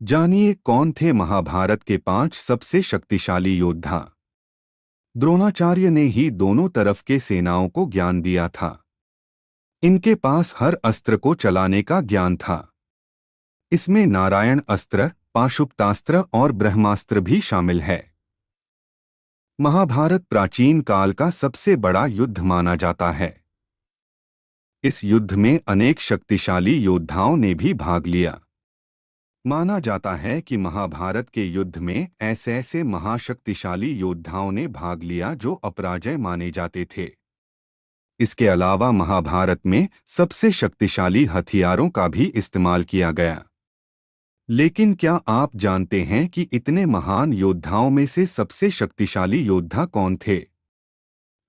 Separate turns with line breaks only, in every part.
जानिए कौन थे महाभारत के 5 सबसे शक्तिशाली योद्धा। द्रोणाचार्य ने ही दोनों तरफ के सेनाओं को ज्ञान दिया था। इनके पास हर अस्त्र को चलाने का ज्ञान था। इसमें नारायण अस्त्र, पाशुपतास्त्र और ब्रह्मास्त्र भी शामिल है। महाभारत प्राचीन काल का सबसे बड़ा युद्ध माना जाता है। इस युद्ध में अनेक शक्तिशाली योद्धाओं ने भी भाग लिया। माना जाता है कि महाभारत के युद्ध में ऐसे ऐसे महाशक्तिशाली योद्धाओं ने भाग लिया जो अपराजय माने जाते थे। इसके अलावा महाभारत में सबसे शक्तिशाली हथियारों का भी इस्तेमाल किया गया। लेकिन क्या आप जानते हैं कि इतने महान योद्धाओं में से सबसे शक्तिशाली योद्धा कौन थे?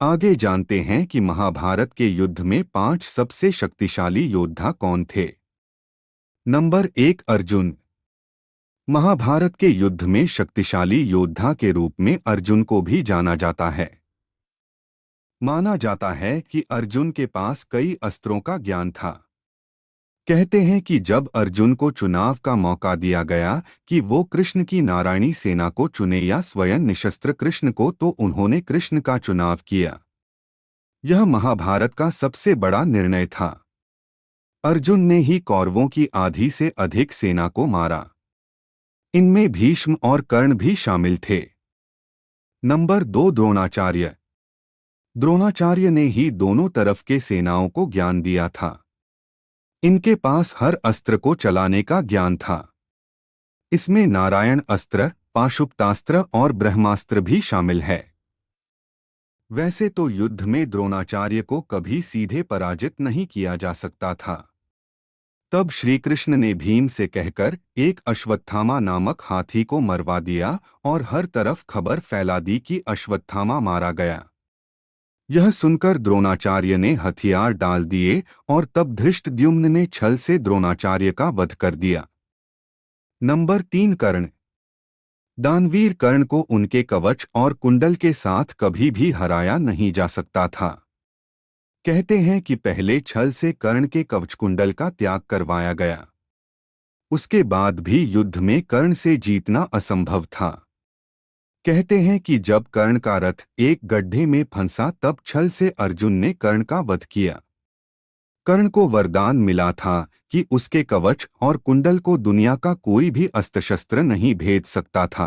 आगे जानते हैं कि महाभारत के युद्ध में 5 सबसे शक्तिशाली योद्धा कौन थे। नंबर 1, अर्जुन। महाभारत के युद्ध में शक्तिशाली योद्धा के रूप में अर्जुन को भी जाना जाता है। माना जाता है कि अर्जुन के पास कई अस्त्रों का ज्ञान था। कहते हैं कि जब अर्जुन को चुनाव का मौका दिया गया कि वो कृष्ण की नारायणी सेना को चुने या स्वयं निशस्त्र कृष्ण को, तो उन्होंने कृष्ण का चुनाव किया। यह महाभारत का सबसे बड़ा निर्णय था। अर्जुन ने ही कौरवों की आधी से अधिक सेना को मारा। इनमें भीष्म और कर्ण भी शामिल थे। नंबर 2, द्रोणाचार्य। द्रोणाचार्य ने ही दोनों तरफ के सेनाओं को ज्ञान दिया था। इनके पास हर अस्त्र को चलाने का ज्ञान था। इसमें नारायण अस्त्र, पाशुपतास्त्र और ब्रह्मास्त्र भी शामिल है। वैसे तो युद्ध में द्रोणाचार्य को कभी सीधे पराजित नहीं किया जा सकता था। तब श्री कृष्ण ने भीम से कहकर एक अश्वत्थामा नामक हाथी को मरवा दिया और हर तरफ खबर फैला दी कि अश्वत्थामा मारा गया। यह सुनकर द्रोणाचार्य ने हथियार डाल दिए और तब धृष्टद्युम्न ने छल से द्रोणाचार्य का वध कर दिया। नंबर 3, कर्ण। दानवीर कर्ण को उनके कवच और कुंडल के साथ कभी भी हराया नहीं जा सकता था। कहते हैं कि पहले छल से कर्ण के कवचकुंडल का त्याग करवाया गया। उसके बाद भी युद्ध में कर्ण से जीतना असंभव था। कहते हैं कि जब कर्ण का रथ एक गड्ढे में फंसा तब छल से अर्जुन ने कर्ण का वध किया। कर्ण को वरदान मिला था कि उसके कवच और कुंडल को दुनिया का कोई भी अस्त्र शस्त्र नहीं भेद सकता था।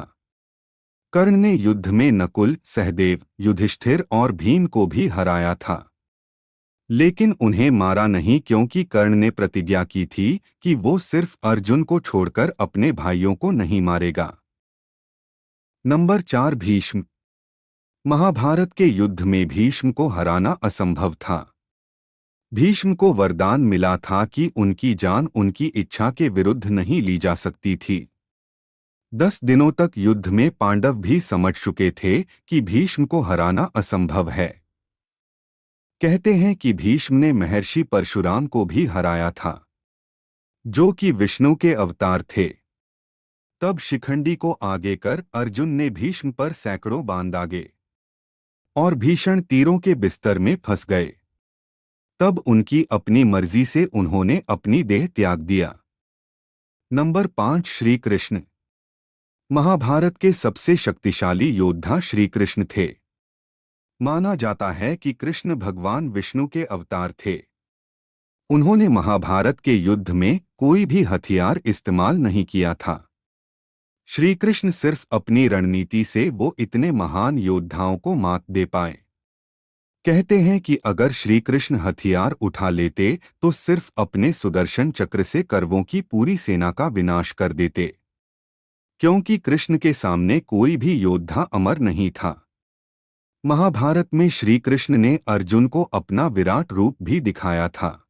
कर्ण ने युद्ध में नकुल, सहदेव, युधिष्ठिर और भीम को भी हराया था। लेकिन उन्हें मारा नहीं, क्योंकि कर्ण ने प्रतिज्ञा की थी कि वो सिर्फ अर्जुन को छोड़कर अपने भाइयों को नहीं मारेगा। नंबर 4, भीष्म। महाभारत के युद्ध में भीष्म को हराना असंभव था। भीष्म को वरदान मिला था कि उनकी जान उनकी इच्छा के विरुद्ध नहीं ली जा सकती थी। 10 दिनों तक युद्ध में पांडव भी समझ चुके थे कि भीष्म को हराना असंभव है। कहते हैं कि भीष्म ने महर्षि परशुराम को भी हराया था, जो कि विष्णु के अवतार थे। तब शिखंडी को आगे कर अर्जुन ने भीष्म पर सैकड़ों बाण दागे और भीषण तीरों के बिस्तर में फंस गए। तब उनकी अपनी मर्जी से उन्होंने अपनी देह त्याग दिया। नंबर 5, श्री कृष्ण। महाभारत के सबसे शक्तिशाली योद्धा श्री कृष्ण थे। माना जाता है कि कृष्ण भगवान विष्णु के अवतार थे। उन्होंने महाभारत के युद्ध में कोई भी हथियार इस्तेमाल नहीं किया था। श्री कृष्ण सिर्फ अपनी रणनीति से वो इतने महान योद्धाओं को मात दे पाए। कहते हैं कि अगर श्री कृष्ण हथियार उठा लेते तो सिर्फ अपने सुदर्शन चक्र से कौरवों की पूरी सेना का विनाश कर देते, क्योंकि कृष्ण के सामने कोई भी योद्धा अमर नहीं था। महाभारत में श्री कृष्ण ने अर्जुन को अपना विराट रूप भी दिखाया था।